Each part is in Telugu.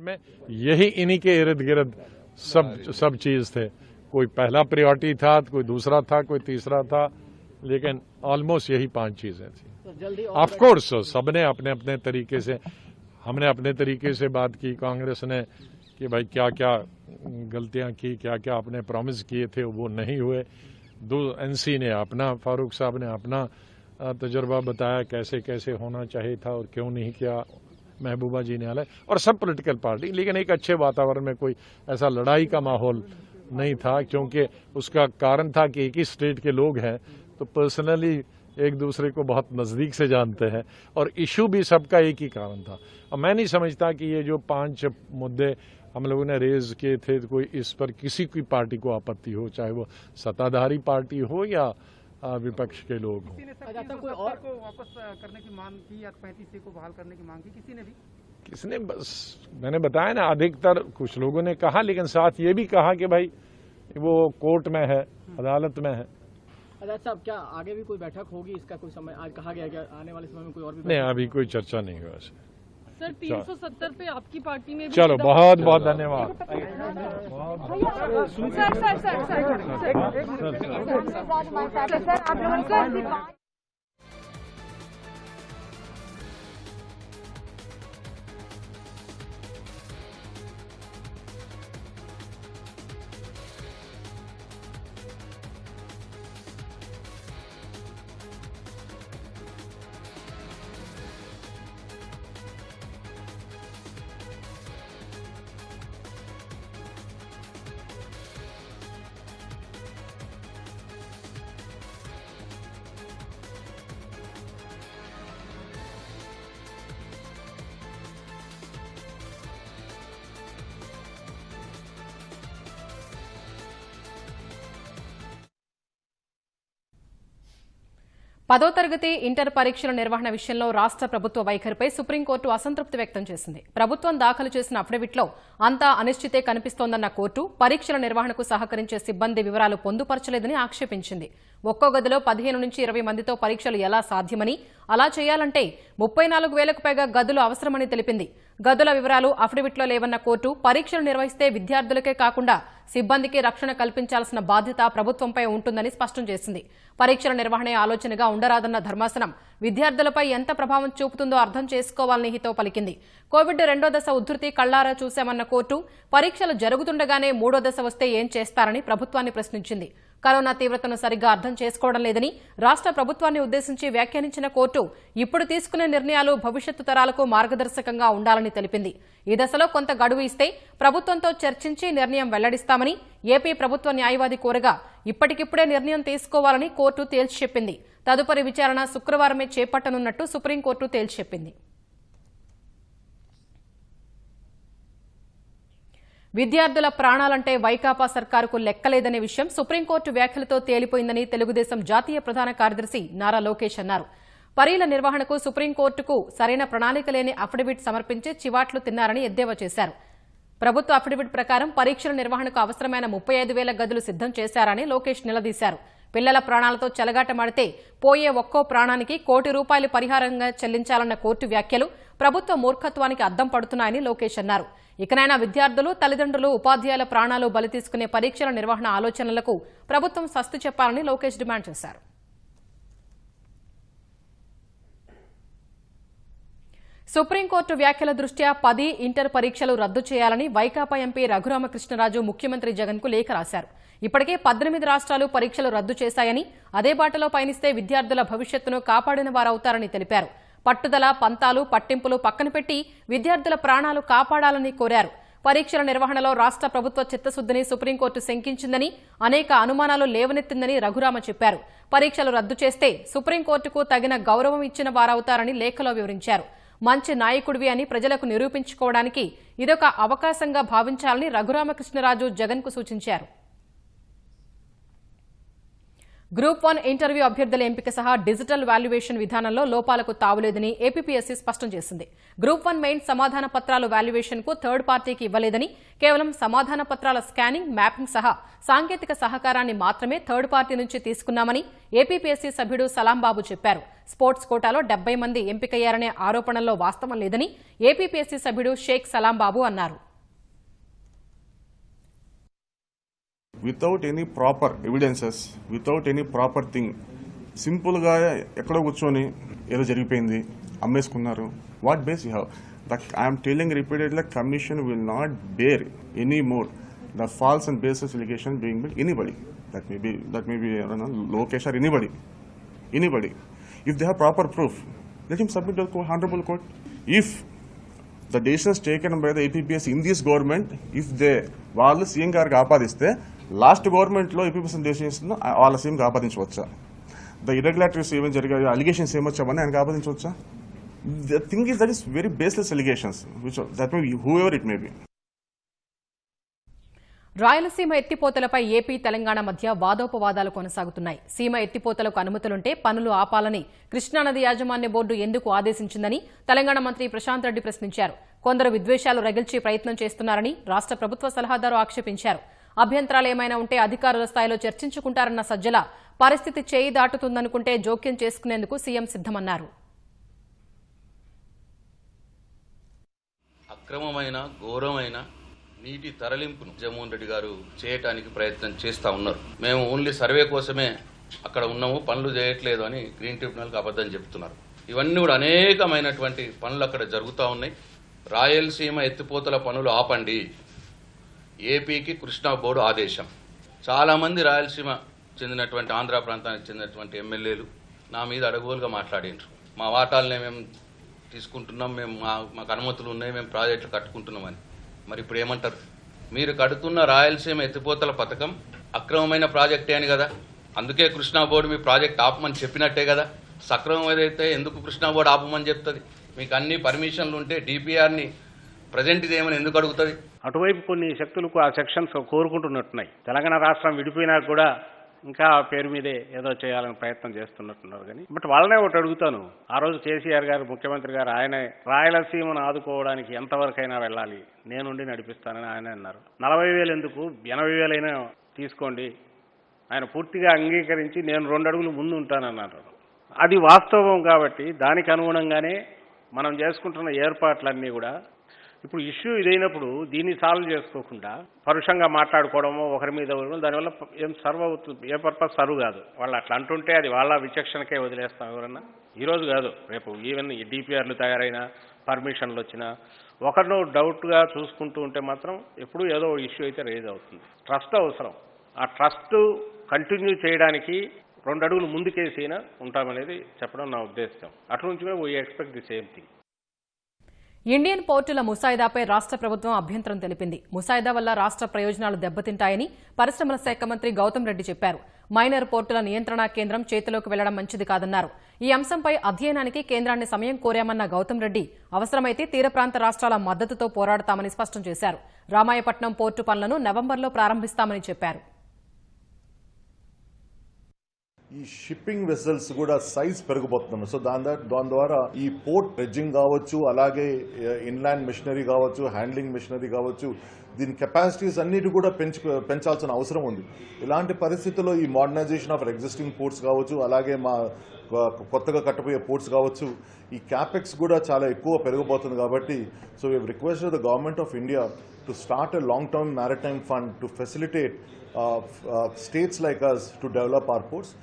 में यही इन्हीं के इर्द गिर्द सब चीज थे। कोई पहला प्रायोरिटी था, कोई दूसरा था, कोई तीसरा था, लेकिन ऑलमोस्ट यही 5 चीजें थी। ऑफ कोर्स सबने अपने अपने तरीके से, हमने अपने तरीके से बात की, कांग्रेस ने कि भाई क्या क्या गलतियां की, क्या क्या आपने प्रॉमिस किए थे वो नहीं हुए। एनसी ने अपना, फारूक साहब ने अपना तजुर्बा बताया कैसे कैसे होना चाहिए था और क्यों नहीं किया, महबूबा जी ने अलग, और सब पॉलिटिकल पार्टी। लेकिन एक अच्छे वातावरण में, कोई ऐसा लड़ाई का माहौल नहीं था, क्योंकि उसका कारण था कि एक ही स्टेट के लोग हैं तो पर्सनली एक दूसरे को बहुत नज़दीक से जानते हैं, और इशू भी सबका एक ही कारण था। और मैं नहीं समझता कि ये जो 5 मुद्दे हम लोगों ने रेज किए थे, तो कोई इस पर किसी की पार्टी को आपत्ति हो, चाहे वो सत्ताधारी पार्टी हो या विपक्ष के लोग हों। कोई और को वापस करने की मांग की या 35 को बहाल करने की मांग की किसी ने भी? किसने? बस मैंने बताया ना, अधिकतर कुछ लोगों ने कहा, लेकिन साथ ये भी कहा कि भाई वो कोर्ट में है, अदालत में है। साहब, क्या आगे भी कोई बैठक होगी इसका? कोई समय आज कहा गया कि आने वाले समय में कोई और भी? नहीं, अभी कोई चर्चा नहीं हुआ सर। 370 पे आपकी पार्टी में भी। चलो, बहुत बहुत धन्यवाद। सर आप लोगों को పదో తరగతి ఇంటర్ పరీక్షల నిర్వహణ విషయంలో రాష్ట్ర ప్రభుత్వ వైఖరిపై సుప్రీంకోర్టు అసంతృప్తి వ్యక్తం చేసింది. ప్రభుత్వం దాఖలు చేసిన అఫిడవిట్లో అంతా అనిశ్చితే కనిపిస్తోందన్న కోర్టు పరీక్షల నిర్వహణకు సహకరించే సిబ్బంది వివరాలు పొందుపరచలేదని ఆక్షేపించింది. ఒక్కో గదిలో 15 నుంచి 20 మందితో పరీక్షలు ఎలా సాధ్యమని, అలా చేయాలంటే 34,000కు పైగా గదులు అవసరమని తెలిపింది. గదుల వివరాలు అఫిడవిట్లో లేవన్న కోర్టు పరీక్షలు నిర్వహిస్తే విద్యార్థులకే కాకుండా సిబ్బందికి రక్షణ కల్పించాల్సిన బాధ్యత ప్రభుత్వంపై ఉంటుందని స్పష్టం చేసింది. పరీక్షల నిర్వహణే ఆలోచనగా ఉండరాదన్న ధర్మాసనం విద్యార్థులపై ఎంత ప్రభావం చూపుతుందో అర్థం చేసుకోవాలని హితవు పలికింది. కోవిడ్ 2వ దశ ఉధృతి కళ్లారా చూశామన్న కోర్టు పరీక్షలు జరుగుతుండగానే 3వ దశ వస్తే ఏం చేస్తారని ప్రభుత్వాన్ని ప్రశ్నించింది. కరోనా తీవ్రతను సరిగ్గా అర్థం చేసుకోవడం లేదని రాష్ట్ర ప్రభుత్వాన్ని ఉద్దేశించి వ్యాఖ్యానించిన కోర్టు ఇప్పుడు తీసుకునే నిర్ణయాలు భవిష్యత్తు తరాలకు మార్గదర్శకంగా ఉండాలని తెలిపింది. ఈ దశలో కొంత గడువు ఇస్తే ప్రభుత్వంతో చర్చించి నిర్ణయం వెల్లడిస్తామని ఏపీ ప్రభుత్వ న్యాయవాది కోరగా ఇప్పటికిప్పుడే నిర్ణయం తీసుకోవాలని కోర్టు తేల్చి చెప్పింది. తదుపరి విచారణ శుక్రవారమే చేపట్టనున్నట్టు సుప్రీంకోర్టు తేల్చి చెప్పింది. విద్యార్థుల ప్రాణాలంటే వైకాపా సర్కారుకు లెక్కలేదనే విషయం సుప్రీంకోర్టు వ్యాఖ్యలతో తేలిపోయిందని తెలుగుదేశం జాతీయ ప్రధాన కార్యదర్శి నారా లోకేష్ అన్నారు. పరీల నిర్వహణకు సుప్రీంకోర్టుకు సరైన ప్రణాళిక లేని అఫిడవిట్ సమర్పించి చివాట్లు తిన్నారని ఎద్దేవా చేశారు. ప్రభుత్వ అఫిడవిట్ ప్రకారం పరీక్షల నిర్వహణకు అవసరమైన 35,000 గదులు సిద్దం చేశారని లోకేష్ నిలదీశారు. పిల్లల ప్రాణాలతో చెలగాటమాడితే పోయే ఒక్కో ప్రాణానికి ₹1 కోటి పరిహారంగా చెల్లించాలన్న కోర్టు వ్యాఖ్యలు ప్రభుత్వ మూర్ఖత్వానికి అద్దం పడుతున్నాయని లోకేష్ అన్నారు. ఇకనైనా విద్యార్థులు, తల్లిదండ్రులు, ఉపాధ్యాయుల ప్రాణాలు బలి తీసుకునే పరీక్షల నిర్వహణ ఆలోచనలకు ప్రభుత్వం స్వస్తి చెప్పాలని లోకేష్ డిమాండ్ చేశారు. సుప్రీంకోర్టు వ్యాఖ్యల దృష్ట్యా 10 ఇంటర్ పరీక్షలు రద్దు చేయాలని వైకాపా ఎంపీ రఘురామకృష్ణరాజు ముఖ్యమంత్రి జగన్కు లేఖ రాశారు. ఇప్పటికే 18 రాష్ట్రాలు పరీక్షలు రద్దు చేశాయని, అదే బాటలో పయనిస్తే విద్యార్థుల భవిష్యత్తును కాపాడిన వారవుతారని తెలిపారు. పట్టుదల, పంతాలు, పట్టింపులు పక్కన పెట్టి విద్యార్థుల ప్రాణాలు కాపాడాలని కోరారు. పరీక్షల నిర్వహణలో రాష్ట్ర ప్రభుత్వ చిత్తశుద్ధిని సుప్రీంకోర్టు శంకించిందని, అనేక అనుమానాలు లేవనెత్తిందని రఘురామ చెప్పారు. పరీక్షలు రద్దు చేస్తే సుప్రీంకోర్టుకు తగిన గౌరవం ఇచ్చిన వారవుతారని లేఖలో వివరించారు. మంచి నాయకుడివి అని ప్రజలకు నిరూపించుకోవడానికి ఇదొక అవకాశంగా భావించాలని రఘురామకృష్ణరాజు జగన్కు సూచించారు. గ్రూప్ 1 ఇంటర్వ్యూ అభ్యర్థుల ఎంపిక సహా డిజిటల్ వాల్యుయేషన్ విధానంలో లోపాలకు తావులేదని ఏపీపీఎస్సీ స్పష్టం చేసింది. గ్రూప్ 1 మెయిన్ సమాధాన పత్రాలు వాల్యుయేషన్కు థర్డ్ పార్టీకి ఇవ్వలేదని, కేవలం సమాధాన పత్రాల స్కానింగ్, మ్యాపింగ్ సహా సాంకేతిక సహకారాన్ని మాత్రమే థర్డ్ పార్టీ నుంచి తీసుకున్నామని ఏపీపీఎస్సీ సభ్యుడు సలాంబాబు చెప్పారు. స్పోర్ట్స్ కోటాలో 70 మంది ఎంపికయ్యారనే ఆరోపణల్లో వాస్తవం లేదని ఏపీపీఎస్సీ సభ్యుడు షేక్ సలాంబాబు అన్నారు. Without any proper evidences, without any proper thing, సింపుల్గా ఎక్కడో కూర్చొని ఏదో జరిగిపోయింది, అమ్మేసుకున్నారు. What base you have? I'm telling repeatedly, commission will not bear any more the false and bases allegation being build anybody. That may be Lokesh or anybody. If they have proper proof, let him submit to the Honorable Court. If the decisions taken by the APPS in this government, if they వాళ్ళు సీఎం గారికి ఆపాదిస్తే లాస్ట్ గవర్నమెంట్లో ఏపీపీఎస్ డెసిషన్స్ వాళ్ళ సీఎంకి ఆపాదించవచ్చా? ద ఇర్రెగ్యులాటరీస్ ఏమైనా జరిగాయో, అలిగేషన్స్ ఏమొచ్చావని ఆయనకి ఆపాదించవచ్చా? The thing is that is very baseless allegations, that may be whoever it may be. Rayalaseema ఎత్తిపోతలపై ఏపీ, తెలంగాణ మధ్య వాదోపవాదాలు కొనసాగుతున్నాయి. సీమ ఎత్తిపోతలకు అనుమతులుంటే పనులు ఆపాలని కృష్ణానది యాజమాన్య బోర్డు ఎందుకు ఆదేశించిందని తెలంగాణ మంత్రి ప్రశాంత్ రెడ్డి ప్రశ్నించారు. కొందరు విద్వేషాలు రగిల్చే ప్రయత్నం చేస్తున్నారని రాష్ట్ర ప్రభుత్వ సలహాదారు ఆక్షేపించారు. అభ్యంతరాలు ఏమైనా ఉంటే అధికారుల స్థాయిలో చర్చించుకుంటారన్న సజ్జల, పరిస్థితి చేయి దాటుతుందనుకుంటే జోక్యం చేసుకునేందుకు సీఎం సిద్దమన్నారు. అక్రమమైన, ఘోరమైన నీటి తరలింపును జగన్మోహన్ రెడ్డి గారు చేయటానికి ప్రయత్నం చేస్తూ ఉన్నారు. మేము ఓన్లీ సర్వే కోసమే అక్కడ ఉన్నాము, పనులు చేయట్లేదు అని గ్రీన్ ట్రిబ్యునల్కి అబద్ధం చెప్తున్నారు. ఇవన్నీ కూడా అనేకమైనటువంటి పనులు అక్కడ జరుగుతూ ఉన్నాయి. రాయలసీమ ఎత్తిపోతల పనులు ఆపండి, ఏపీకి కృష్ణా బోర్డు ఆదేశం. చాలామంది రాయలసీమ చెందినటువంటి, ఆంధ్ర ప్రాంతానికి చెందినటువంటి ఎమ్మెల్యేలు నా మీద అడగోలుగా మాట్లాడినారు. మా వాటాలనే మేము తీసుకుంటున్నాం, మేము మాకు అనుమతులు ఉన్నాయి, మేము ప్రాజెక్టులు కట్టుకుంటున్నామని. మరి ఇప్పుడు ఏమంటారు? మీరు కడుతున్న రాయలసీమ ఎత్తిపోతల పథకం అక్రమమైన ప్రాజెక్టే అని కదా, అందుకే కృష్ణా బోర్డు మీ ప్రాజెక్ట్ ఆపమని చెప్పినట్టే కదా. సక్రమం ఏదైతే ఎందుకు కృష్ణా బోర్డు ఆపమని చెప్తుంది? మీకు అన్ని పర్మిషన్లు ఉంటే డిపిఆర్ని ప్రజెంట్ ఇదేమని ఎందుకు అడుగుతుంది? అటువైపు కొన్ని శక్తులకు ఆ సెక్షన్స్ కోరుకుంటున్నట్టున్నాయి. తెలంగాణ రాష్ట్రం విడిపోయినా కూడా ఇంకా పేరు మీదే ఏదో చేయాలని ప్రయత్నం చేస్తున్నట్టున్నారు. కానీ బట్ వాళ్ళనే ఒకటి అడుగుతాను, ఆ రోజు కేసీఆర్ గారు, ముఖ్యమంత్రి గారు, ఆయన రాయలసీమను ఆదుకోవడానికి ఎంతవరకైనా వెళ్ళాలి, నేనుండి నడిపిస్తానని ఆయన అన్నారు. 40,000 ఎందుకు, 80,000 అయినా తీసుకోండి, ఆయన పూర్తిగా అంగీకరించి నేను 2 అడుగులు ముందు ఉంటానన్నారు. అది వాస్తవం. కాబట్టి దానికి అనుగుణంగానే మనం చేసుకుంటున్న ఏర్పాట్లన్నీ కూడా ఇప్పుడు ఇష్యూ ఇదైనప్పుడు దీన్ని సాల్వ్ చేసుకోకుండా పరుషంగా మాట్లాడుకోవడమో, ఒకరి మీద దానివల్ల ఏం సర్వ్ అవుతుంది, ఏ పర్పస్ సర్వ్ కాదు. వాళ్ళు అట్లా అంటుంటే అది వాళ్ళ విచక్షణకే వదిలేస్తాం. ఎవరన్నా ఈరోజు కాదు రేపు, ఈవెన్ ఈ డిపిఆర్లు తయారైనా, పర్మిషన్లు వచ్చినా, ఒకరినో డౌట్గా చూసుకుంటూ ఉంటే మాత్రం ఎప్పుడూ ఏదో ఇష్యూ అయితే రేజ్ అవుతుంది. ట్రస్ట్ అవసరం. ఆ ట్రస్ట్ కంటిన్యూ చేయడానికి 2 అడుగులు ముందుకేసైనా ఉంటామనేది చెప్పడం నా ఉద్దేశం. అటు నుంచి కూడా we expect the same thing. Indian పోర్టుల ముసాయిదాపై రాష్ట్ర ప్రభుత్వం అభ్యంతరం తెలిపింది. ముసాయిదా వల్ల రాష్ట్ర ప్రయోజనాలు దెబ్బతింటాయని పరిశ్రమల శాఖ మంత్రి గౌతమ్ రెడ్డి చెప్పారు. మైనర్ పోర్టుల నియంత్రణా కేంద్రం చేతిలోకి వెళ్లడం మంచిది కాదన్నారు. ఈ అంశంపై అధ్యయనానికి కేంద్రాన్ని సమయం కోరామన్న గౌతమ్ రెడ్డి, అవసరమైతే తీర ప్రాంత రాష్ట్రాల మద్దతుతో పోరాడతామని స్పష్టం చేశారు. రామాయపట్నం పోర్టు పనులను నవంబర్లో ప్రారంభిస్తామని చెప్పారు. ఈ షిప్పింగ్ వెసల్స్ కూడా సైజ్ పెరిగిపోతున్నాయి. సో దాని ద్వారా ఈ పోర్ట్ డ్రెడ్జింగ్ కావచ్చు, అలాగే ఇన్లాండ్ మిషనరీ కావచ్చు, హ్యాండ్లింగ్ మిషనరీ కావచ్చు, దీని కెపాసిటీస్ అన్నిటి కూడా పెంచాల్సిన అవసరం ఉంది. ఇలాంటి పరిస్థితుల్లో ఈ మోడర్నైజేషన్ ఆఫ్ ఎగ్జిస్టింగ్ పోర్ట్స్ కావచ్చు, అలాగే మా కొత్తగా కట్టబోయే పోర్ట్స్ కావచ్చు, ఈ క్యాపెక్స్ కూడా చాలా ఎక్కువ పెరిగిపోతుంది. కాబట్టి so we requested the government of India to start a long term maritime fund to facilitate states like us to develop our ports.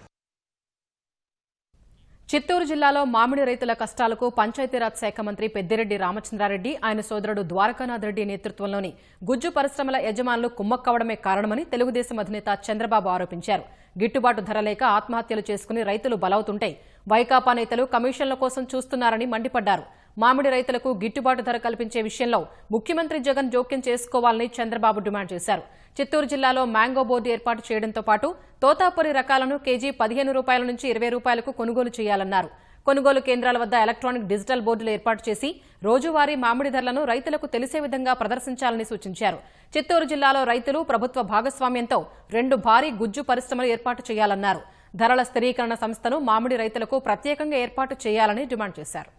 Chittoor జిల్లాలో మామిడి రైతుల కష్టాలకు పంచాయతీరాజ్ శాఖ మంత్రి పెద్దిరెడ్డి రామచంద్రారెడ్డి, ఆయన సోదరుడు ద్వారకానాథ్ రెడ్డి నేతృత్వంలోని గుజ్జు పరిశ్రమల యజమానులు కుమ్మక్కవడమే కారణమని తెలుగుదేశం అధినేత చంద్రబాబు ఆరోపించారు. గిట్టుబాటు ధర లేక ఆత్మహత్యలు చేసుకుని రైతులు బలవుతుంటే వైకాపా నేతలు కమిషన్ల కోసం చూస్తున్నారని మండిపడ్డారు. మామిడి రైతులకు గిట్టుబాటు ధర కల్పించే విషయంలో ముఖ్యమంత్రి జగన్ జోక్యం చేసుకోవాలని చంద్రబాబు డిమాండ్ చేశారు. చిత్తూరు జిల్లాలో మ్యాంగో బోర్డు ఏర్పాటు చేయడంతో పాటు తోతాపురి రకాలను కేజీ 15 రూపాయల నుంచి 20 రూపాయలకు కొనుగోలు చేయాలన్నారు. కొనుగోలు కేంద్రాల వద్ద ఎలక్ట్రానిక్ డిజిటల్ బోర్డులు ఏర్పాటు చేసి రోజువారీ మామిడి ధరలను రైతులకు తెలిసే విధంగా ప్రదర్శించాలని సూచించారు. చిత్తూరు జిల్లాలో రైతులు ప్రభుత్వ భాగస్వామ్యంతో 2 భారీ గుజ్జు పరిశ్రమలు ఏర్పాటు చేయాలన్నారు. ధరల స్థిరీకరణ సంస్థను మామిడి రైతులకు ప్రత్యేకంగా ఏర్పాటు చేయాలని డిమాండ్ చేశారు.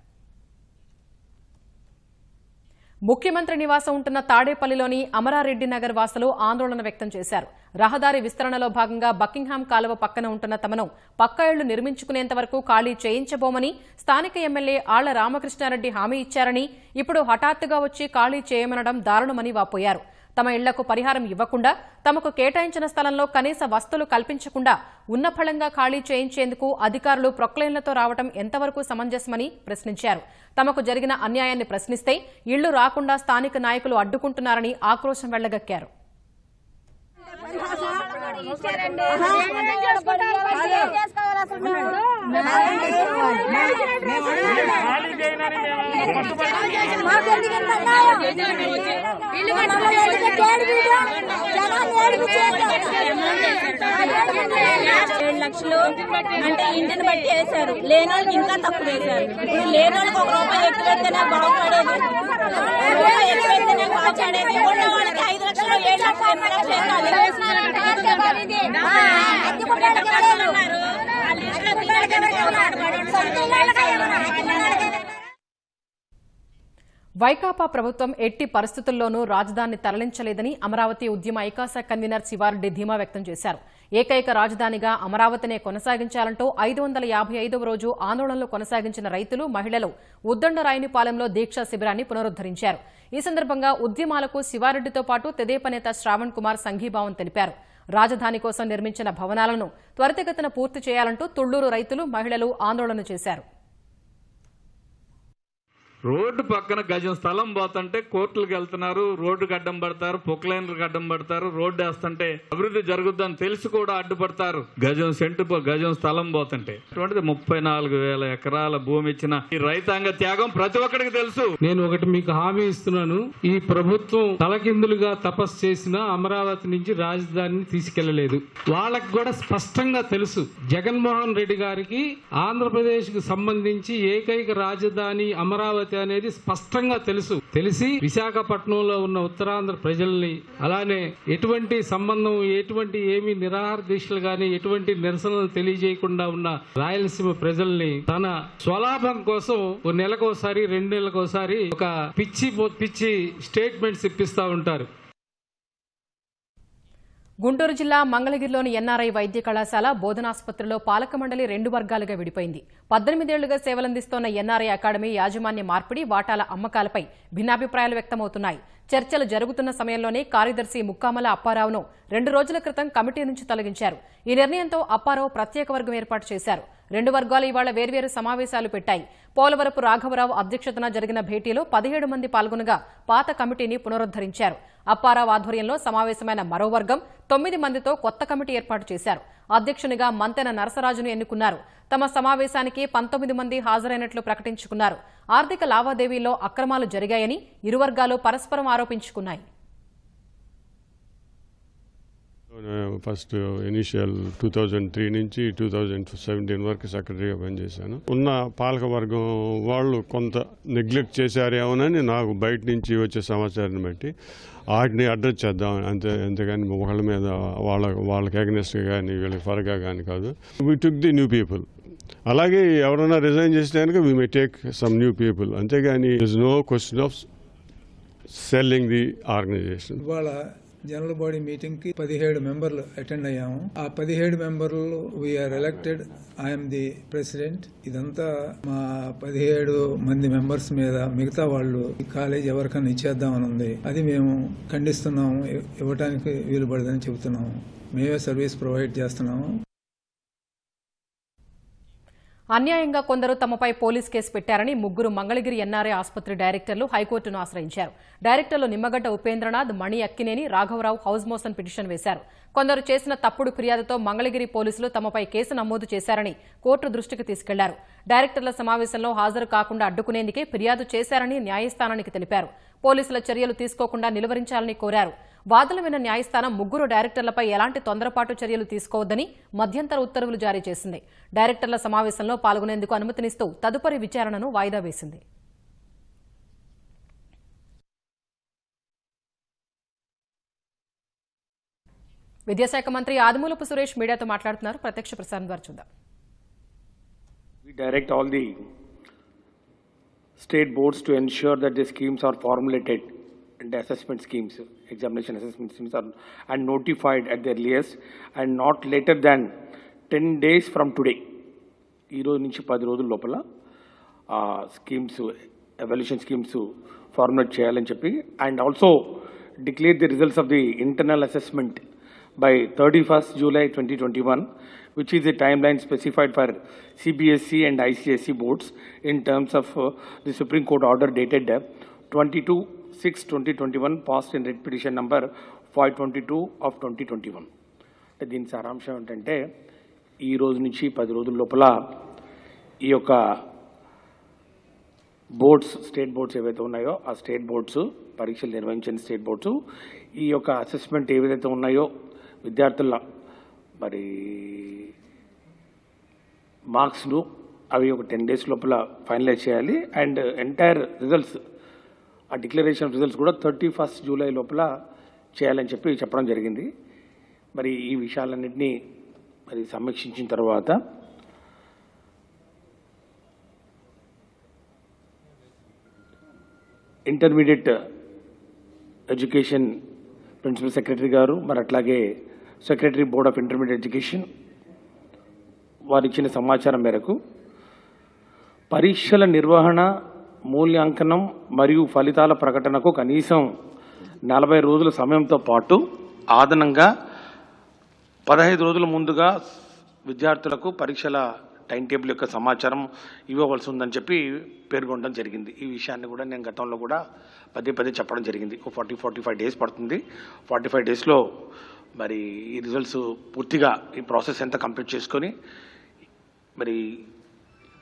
ముఖ్యమంత్రి నివాసం ఉంటున్న తాడేపల్లిలోని అమరారెడ్డి నగర్ వాసులు ఆందోళన వ్యక్తం చేశారు. రహదారి విస్తరణలో భాగంగా బకింగ్హామ్ కాలువ పక్కన ఉంటున్న తమను పక్కా ఇళ్లు నిర్మించుకునేంత వరకు ఖాళీ చేయించబోమని స్థానిక ఎమ్మెల్యే ఆళ్ల రామకృష్ణారెడ్డి హామీ ఇచ్చారని, ఇప్పుడు హఠాత్తుగా వచ్చి ఖాళీ చేయమనడం దారుణమని వాపోయారు. తమ ఇళ్లకు పరిహారం ఇవ్వకుండా, తమకు కేటాయించిన స్థలంలో కనీస వసతులు కల్పించకుండా ఉన్న ఫలంగా ఖాళీ చేయించేందుకు అధికారులు ప్రొక్లైన్లతో రావడం ఎంతవరకు సమంజసమని ప్రశ్నించారు. తమకు జరిగిన అన్యాయాన్ని ప్రశ్నిస్తే ఇళ్లు రాకుండా స్థానిక నాయకులు అడ్డుకుంటున్నారని ఆక్రోశం వెళ్లగక్కారు. లక్షలు అంటే ఇంటిని బట్టి వేశారు, లేని వాళ్ళకి ఇంకా తక్కువ వేశారు. ఇప్పుడు లేని వాళ్ళకి ఒక రూపాయి ఎక్కువ అయితేనే బాగుపడేది, రూపాయి ఎక్కువ అయితేనే బాగుపడేది. ఉన్న వాళ్ళకి 5 లక్షలు 7 లక్షలు 8 లక్షలు వైకాపా ప్రభుత్వం ఎట్టి పరిస్థితుల్లోనూ రాజధానిని తరలించలేదని అమరావతి ఉద్యమ ఐకాస కన్వీనర్ శివారెడ్డి ధీమా వ్యక్తం చేశారు. ఏకైక రాజధానిగా అమరావతినే కొనసాగించాలంటూ 555వ రోజు ఆందోళనలు కొనసాగించిన రైతులు, మహిళలు ఉద్దండరాయునిపాలెంలో దీక్షా శిబిరాన్ని పునరుద్దరించారు. ఈ సందర్భంగా ఉద్యమాలకు శివారెడ్డితో పాటు తెదేపా నేత శ్రావణ్ కుమార్ సంఘీభావం తెలిపారు. రాజధాని కోసం నిర్మించిన భవనాలను త్వరితగతిన పూర్తి చేయాలంటూ తుళ్లూరు రైతులు, మహిళలు ఆందోళన చేశారు. రోడ్డు పక్కన గజం స్థలం పోతుంటే కోర్టులకు వెళ్తున్నారు, రోడ్డుకు అడ్డం పడతారు, పొక్లైన్లకు అడ్డం పడతారు. రోడ్డు వేస్తుంటే అభివృద్ధి జరుగుద్దని తెలిసి కూడా అడ్డుపడతారు. గజం స్థలం పోతుంటే అటువంటిది 34,000 ఎకరాల భూమి ఇచ్చిన ఈ రైతాంగ త్యాగం ప్రతి ఒక్కరికి తెలుసు. నేను ఒకటి మీకు హామీ ఇస్తున్నాను, ఈ ప్రభుత్వం తలకిందులుగా తపస్సు చేసిన అమరావతి నుంచి రాజధానిని తీసుకెళ్లలేదు. వాళ్ళకి కూడా స్పష్టంగా తెలుసు, జగన్మోహన్ రెడ్డి గారికి ఆంధ్రప్రదేశ్ కు సంబంధించి ఏకైక రాజధాని అమరావతి అనేది స్పష్టంగా తెలిసి విశాఖపట్నంలో ఉన్న ఉత్తరాంధ్ర ప్రజల్ని, అలానే ఎటువంటి సంబంధం, ఏమి నిరాహార దీక్షలు గాని ఎటువంటి నిరసనలు తెలియజేయకుండా ఉన్న రాయలసీమ ప్రజల్ని తన స్వలాభం కోసం 1 నెలకోసారి 2 నెలలకోసారి ఒక పిచ్చి స్టేట్మెంట్స్ ఇప్పిస్తా ఉంటారు. గుంటూరు జిల్లా మంగళగిరిలోని ఎన్ఆర్ఐ వైద్య కళాశాల బోధనాసుపత్రిలో పాలక మండలి 2 వర్గాలుగా విడిపోయింది. 18 ఏళ్లుగా సేవలందిస్తోన్న ఎన్ఆర్ఐ అకాడమీ యాజమాన్య మార్పిడి, వాటాల అమ్మకాలపై భిన్నాభిప్రాయాలు వ్యక్తమవుతున్నాయి. చర్చలు జరుగుతున్న సమయంలోనే కార్యదర్శి ముక్కామల అప్పారావును 2 రోజుల క్రితం కమిటీ నుంచి తొలగించారు. ఈ నిర్ణయంతో అప్పారావు ప్రత్యేక వర్గం ఏర్పాటు చేశారు. 2 వర్గాలు ఇవాళ వేర్వేరు సమావేశాలు పెట్టాయి. పోలవరపు రాఘవరావు అధ్యక్షతన జరిగిన భేటీలో 17 మంది పాల్గొనగా పాత కమిటీని పునరుద్దరించారు. అప్పారావు ఆధ్వర్యంలో సమావేశమైన మరో వర్గం 9 మందితో కొత్త కమిటీ ఏర్పాటు చేశారు. అధ్యక్షునిగా మంతెన నరసరాజును ఎన్నుకున్నారు. తమ సమావేశానికి 19 మంది హాజరైనట్లు ప్రకటించుకున్నారు. ఆర్థిక లావాదేవీల్లో అక్రమాలు జరిగాయని ఇరు వర్గాలు పరస్పరం ఆరోపించుకున్నాయి. ఫస్ట్ ఇనిషియల్ 2003 నుంచి 2017 వరకు సెక్రటరీగా పనిచేశాను. ఉన్న పాలక వర్గం వాళ్ళు కొంత నెగ్లెక్ట్ చేశారేమోనని నాకు బయట నుంచి వచ్చే సమాచారాన్ని బట్టి వాటిని అడ్రస్ చేద్దాం అంతేగాని ఒకళ్ళ మీద వాళ్ళకి అగెనిస్ట్గా కానీ వీళ్ళకి ఫర్గా కానీ కాదు. We took the new people. అలాగే ఎవరైనా రిజైన్ చేస్తే కనుక we may take some new people, అంతేగాని is no question of selling the organization. General body meeting కి 17 మెంబర్లు అటెండ్ అయ్యాము. ఆ 17 మెంబర్లు we are elected. I'm the president. ఇదంతా మా 17 మంది మెంబర్స్ మీద మిగతా వాళ్ళు ఈ కాలేజ్ ఎవరికైనా ఇచ్చేద్దామని ఉంది. అది మేము ఖండిస్తున్నాము. ఇవ్వడానికి వీలు పడదని చెబుతున్నాము. మేమే సర్వీస్ ప్రొవైడ్ చేస్తున్నాము. అన్యాయంగా కొందరు తమపై పోలీస్ కేసు పెట్టారని 3 మంగళగిరి ఎన్ఆర్ఐ ఆసుపత్రి డైరెక్టర్లు హైకోర్టును ఆశ్రయించారు. డైరెక్టర్లు నిమ్మగడ్డ ఉపేంద్రనాథ్, మణి అక్కినేని, రాఘవరావు హౌస్ మోషన్ పిటిషన్ వేశారు. కొందరు చేసిన తప్పుడు ఫిర్యాదుతో మంగళగిరి పోలీసులు తమపై కేసు నమోదు చేశారని కోర్టు దృష్టికి తీసుకెళ్లారు. డైరెక్టర్ల సమావేశంలో హాజరు కాకుండా అడ్డుకునేందుకే ఫిర్యాదు చేశారని న్యాయస్థానానికి తెలిపారు. పోలీసుల చర్యలు తీసుకోకుండా నిలువరించాలని కోరారు. వాదనలు విన్న న్యాయస్థానం 3 డైరెక్టర్లపై ఎలాంటి తొందరపాటు చర్యలు తీసుకోవద్దని మధ్యంతర ఉత్తర్వులు జారీ చేసింది. డైరెక్టర్ల సమావేశంలో పాల్గొనేందుకు అనుమతినిస్తూ తదుపరి విచారణను వాయిదా వేసింది. విద్యాశాఖ మంత్రి ఆదిమూలపు సురేష్ మీడియాతో మాట్లాడుతున్నారు. ప్రత్యక్ష ప్రసారం ద్వారా చూద్దాం. We direct all the state boards to ensure that the schemes are formulated and the assessment schemes, examination assessment schemes are and notified at the earliest and not later than 10 days from today. ఈ రోజు నుంచి 10 రోజుల లోపల స్కీమ్స్ ఎవాల్యుయేషన్ స్కీమ్స్ ఫార్ములేట్ చేయాలని చెప్పి and also declare the results of the internal assessment by 31st July 2021, which is the timeline specified for CBSE and ICSE boards in terms of the Supreme Court order dated 22/6/2021 passed in writ petition number 522 of 2021. దీని సారాంశం ఏంటంటే ఈ రోజు నుంచి 10 రోజుల లోపల ఈ యొక్క బోర్డ్స్ స్టేట్ బోర్డ్స్ ఏవైతే ఉన్నాయో ఆ స్టేట్ బోర్డ్స్ పరీక్షలు నిర్వహించిన స్టేట్ బోర్డ్స్ ఈ యొక్క అసెస్మెంట్ ఏవైతే ఉన్నాయో విద్యార్థుల మరి మార్క్స్ను అవి ఒక 10 days లోపల ఫైనలైజ్ చేయాలి అండ్ ఎంటైర్ రిజల్ట్స్ ఆ డిక్లరేషన్ రిజల్ట్స్ కూడా 31st July లోపల చేయాలని చెప్పి చెప్పడం జరిగింది. మరి ఈ విషయాలన్నింటినీ మరి సమీక్షించిన తర్వాత ఇంటర్మీడియట్ ఎడ్యుకేషన్ ప్రిన్సిపల్ సెక్రటరీ గారు మరి అట్లాగే secretary board of intermediate education వారు ఇచ్చిన సమాచారం మేరకు పరీక్షల నిర్వహణ మూల్యాంకనం మరియు ఫలితాల ప్రకటనకు కనీసం 40 రోజుల సమయంతో పాటు అదనంగా 15 రోజుల ముందుగా విద్యార్థులకు పరీక్షల టైం టేబుల్ యొక్క సమాచారం ఇవ్వవలసి ఉందని చెప్పి పేర్కొనడం జరిగింది. ఈ విషయాన్ని కూడా నేను గతంలో కూడా పదే చెప్పడం జరిగింది. 45 డేస్ పడుతుంది. 45 డేస్లో మరి ఈ రిజల్ట్స్ పూర్తిగా ఈ ప్రాసెస్ ఎంత కంప్లీట్ చేసుకొని మరి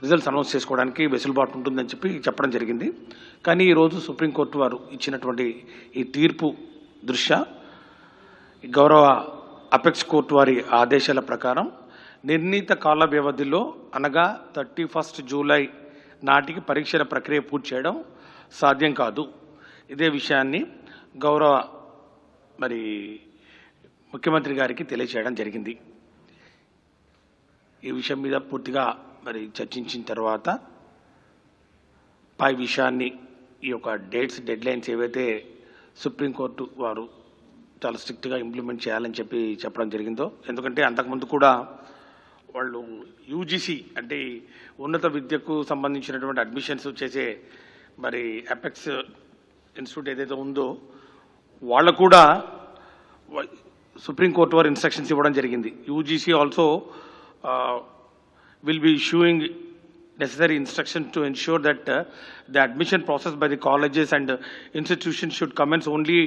రిజల్ట్స్ అనౌన్స్ చేసుకోవడానికి వెసులుబాటు ఉంటుందని చెప్పి చెప్పడం జరిగింది. కానీ ఈరోజు సుప్రీంకోర్టు వారు ఇచ్చినటువంటి ఈ తీర్పు దృష్ట్యా గౌరవ అపెక్స్ కోర్టు వారి ఆదేశాల ప్రకారం నిర్ణీత కాల వ్యవధిలో అనగా 31st July నాటికి పరీక్షల ప్రక్రియ పూర్తి చేయడం సాధ్యం కాదు. ఇదే విషయాన్ని గౌరవ మరి ముఖ్యమంత్రి గారికి తెలియజేయడం జరిగింది. ఈ విషయం మీద పూర్తిగా మరి చర్చించిన తర్వాత పై విషయాన్ని ఈ యొక్క డెడ్ లైన్స్ ఏవైతే సుప్రీంకోర్టు వారు చాలా స్ట్రిక్ట్గా ఇంప్లిమెంట్ చేయాలని చెప్పి చెప్పడం జరిగిందో, ఎందుకంటే అంతకుముందు కూడా వాళ్ళు యూజీసీ అంటే ఉన్నత విద్యకు సంబంధించినటువంటి అడ్మిషన్స్ చేసే మరి అపెక్స్ ఇన్స్టిట్యూట్ ఏదైతే ఉందో వాళ్ళకు కూడా సుప్రీంకోర్టు వారు ఇన్స్ట్రక్షన్స్ ఇవ్వడం జరిగింది. UGC also will be issuing necessary instructions to ensure that the admission process by the colleges and institutions should commence only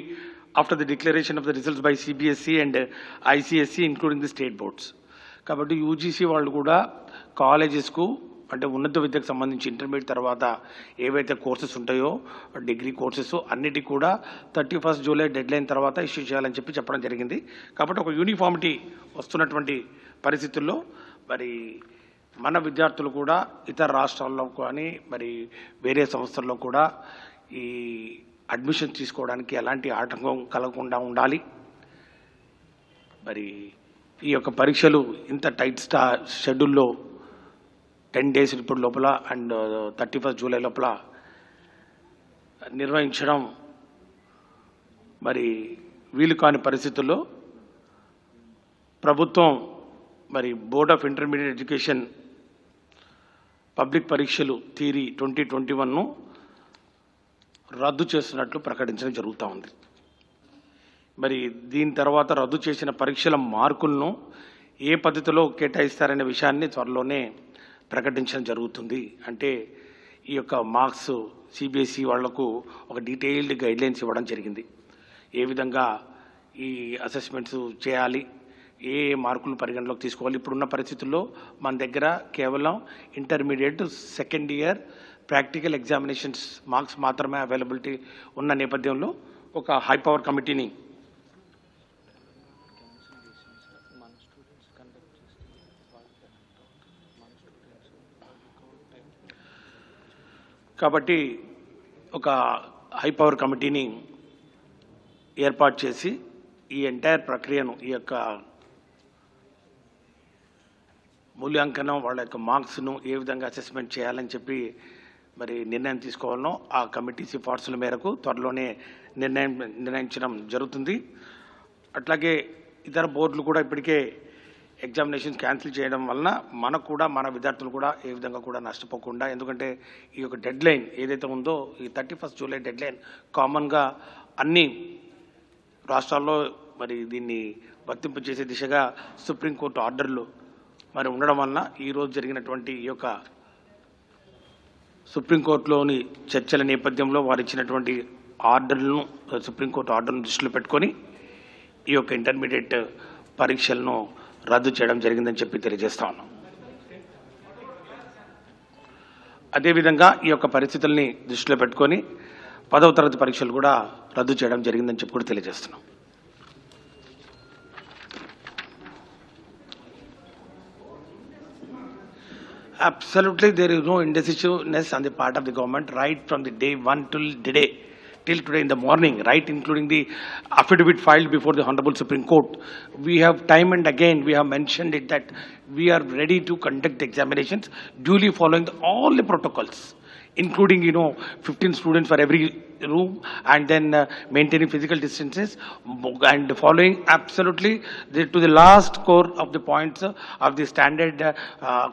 after the declaration of the results by CBSE and ICSE including the state boards. కాబట్టి యూజీసీ వాళ్ళు కూడా కాలేజెస్కు అంటే ఉన్నత విద్యకు సంబంధించి ఇంటర్మీడియట్ తర్వాత ఏవైతే కోర్సెస్ ఉంటాయో డిగ్రీ కోర్సెస్ అన్నిటికీ కూడా 31st July డెడ్లైన్ తర్వాత ఇష్యూ చేయాలని చెప్పి చెప్పడం జరిగింది. కాబట్టి ఒక యూనిఫామిటీ వస్తున్నటువంటి పరిస్థితుల్లో మరి మన విద్యార్థులు కూడా ఇతర రాష్ట్రాల్లో కానీ మరి వేరే సంస్థల్లో కూడా ఈ అడ్మిషన్ తీసుకోవడానికి ఎలాంటి ఆటంకం కలగకుండా ఉండాలి. మరి ఈ యొక్క పరీక్షలు ఇంత టైట్ షెడ్యూల్లో 10 days ఇప్పుడు లోపల అండ్ 31st July లోపల నిర్వహించడం మరి వీలు కాని పరిస్థితుల్లో ప్రభుత్వం మరి board of intermediate education public పరీక్షలు థియరీ 2021ను రద్దు చేస్తున్నట్లు ప్రకటించడం జరుగుతూ ఉంది. మరి దీని తర్వాత రద్దు చేసిన పరీక్షల మార్కులను ఏ పద్ధతిలో కేటాయిస్తారనే విషయాన్ని త్వరలోనే ప్రకటించడం జరుగుతుంది. అంటే ఈ యొక్క మార్క్స్ సిబిఎస్ఈ వాళ్లకు ఒక డీటెయిల్డ్ గైడ్లైన్స్ ఇవ్వడం జరిగింది. ఏ విధంగా ఈ అసెస్మెంట్స్ చేయాలి, ఏ మార్కులు పరిగణలోకి తీసుకోవాలి. ఇప్పుడున్న పరిస్థితుల్లో మన దగ్గర కేవలం intermediate second year practical examinations marks మాత్రమే అవైలబిలిటీ ఉన్న నేపథ్యంలో ఒక హై పవర్ కమిటీని కాబట్టి ఒక హై పవర్ కమిటీని ఏర్పాటు చేసి ఈ ఎంటైర్ ప్రక్రియను ఈ యొక్క మూల్యాంకనం వాళ్ళ యొక్క మార్క్స్ను ఏ విధంగా అసెస్మెంట్ చేయాలని చెప్పి మరి నిర్ణయం తీసుకోవాలనో ఆ కమిటీ సిఫార్సుల మేరకు త్వరలోనే నిర్ణయించడం జరుగుతుంది. అట్లాగే ఇతర బోర్డులు కూడా ఇప్పటికే ఎగ్జామినేషన్స్ క్యాన్సిల్ చేయడం వలన మనకు కూడా మన విద్యార్థులు కూడా ఏ విధంగా కూడా నష్టపోకుండా, ఎందుకంటే ఈ యొక్క డెడ్ లైన్ ఏదైతే ఉందో ఈ 31 జూలై డెడ్ లైన్ కామన్గా అన్ని రాష్ట్రాల్లో మరి దీన్ని వర్తింపజేసే దిశగా సుప్రీంకోర్టు ఆర్డర్లు మరి ఉండడం వలన ఈరోజు జరిగినటువంటి ఈ యొక్క సుప్రీంకోర్టులోని చర్చల నేపథ్యంలో వారు ఇచ్చినటువంటి ఆర్డర్లను సుప్రీంకోర్టు ఆర్డర్ను దృష్టిలో పెట్టుకొని ఈ యొక్క ఇంటర్మీడియట్ పరీక్షలను రద్దు చేయడం జరిగిందని చెప్పి తెలియజేస్తా ఉన్నాం. అదేవిధంగా ఈ యొక్క పరిస్థితుల్ని దృష్టిలో పెట్టుకొని 10వ తరగతి పరీక్షలు కూడా రద్దు చేయడం జరిగిందని చెప్పి కూడా తెలియజేస్తున్నాం. Absolutely, there is no indecisiveness on the part of the government right from the day one till today in the morning, right, including the affidavit filed before the Honorable Supreme Court. We have time and again, we have mentioned it that we are ready to conduct the examinations duly following all the protocols, including, 15 students for every room, and then maintaining physical distances, and following absolutely to the last core of the points of the standard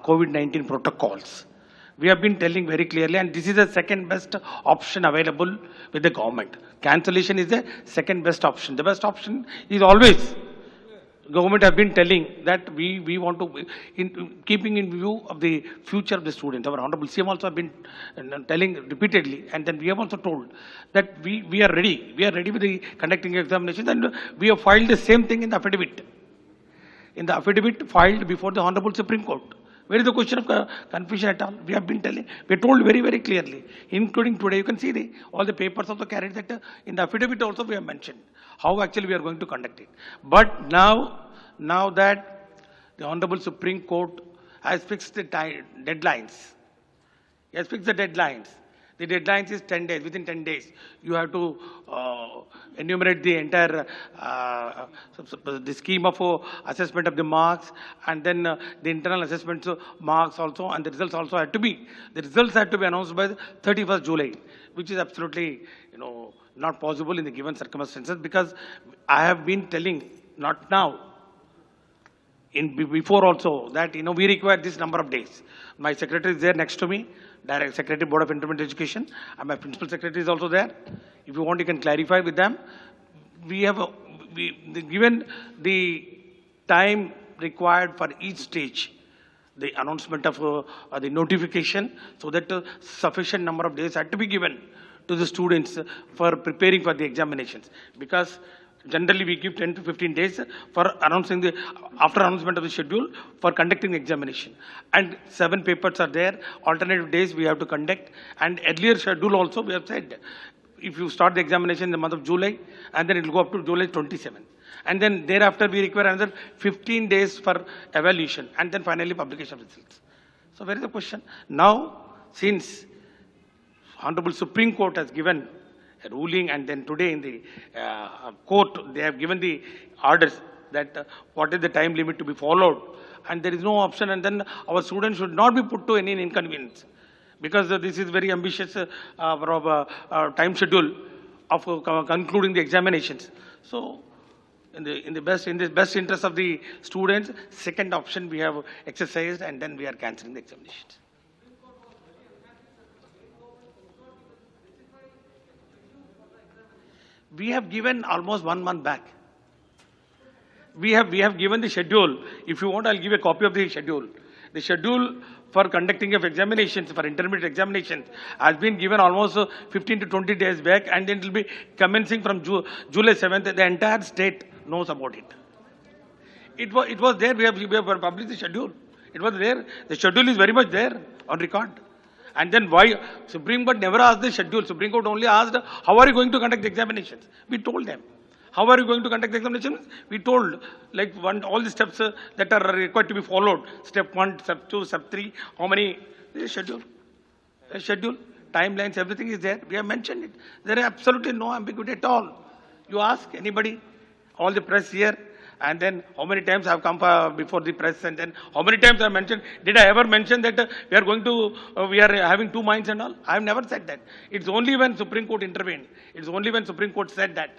COVID-19 protocols. We have been telling very clearly, and this is the second best option available with the government. Cancellation is the second best option. The best option is always, government have been telling that we want to, keeping in view of the future of the students. Our Honorable CM also have been telling repeatedly, and then we have also told that we are ready. We are ready with the conducting examinations, and we have filed the same thing in the affidavit. In the affidavit filed before the Honorable Supreme Court. Where is the question of confusion at all? We have been telling, we are told very, very clearly, including today. You can see all the papers also carried that in the affidavit also we have mentioned how actually we are going to conduct it. But now that the Honorable Supreme Court has fixed the deadlines, he has fixed the deadlines. The deadlines is 10 days. Within 10 days, you have to enumerate the entire the scheme of assessment of the marks, and then the internal assessment marks also, and the results also have to be. The results have to be announced by the 31st July, which is absolutely not possible in the given circumstances, because I have been telling, not now, before also, that we require this number of days. My secretary is there next to me, Direct Secretary Board of Intermediate Education, and my principal secretary is also there. If you want, you can clarify with them. Given the time required for each stage, the announcement of the notification, so that sufficient number of days had to be given to the students for preparing for the examinations, because generally we give 10 to 15 days for announcing after announcement of the schedule for conducting the examination. And 7 papers are there, alternative days we have to conduct, and earlier schedule also we have said, if you start the examination in the month of July, and then it will go up to July 27. And then thereafter we require another 15 days for evaluation, and then finally publication of results. So where is the question? Now, since Honorable Supreme Court has given a ruling, and then today in the court they have given the orders that what is the time limit to be followed, and there is no option, and then our students should not be put to any inconvenience, because this is very ambitious time schedule of concluding the examinations. So in the best interest of the students, second option we have exercised, and then we are cancelling the examinations. We have given almost 1 month back. We have given the schedule. If you want, I'll give a copy of the schedule. The schedule for conducting of examinations, for intermediate examinations, has been given almost 15 to 20 days back, and then it will be commencing from July 7th. The entire state knows about it. It was there. We have published the schedule. It was there. The schedule is very much there on record. And then why Supreme Court never asked the schedule? Supreme Court only asked, how are you going to conduct the examinations? We told them. How are you going to conduct the examinations? We told, like all the steps that are required to be followed. Step 1, step 2, step 3, how many? The schedule. The schedule, timelines, everything is there. We have mentioned it. There is absolutely no ambiguity at all. You ask anybody, all the press here, and then how many times I've come before the press, and then how many times I mentioned, did I ever mention that we are having two minds and all? I've never said that. It's only when Supreme Court intervened. It's only when Supreme Court said that,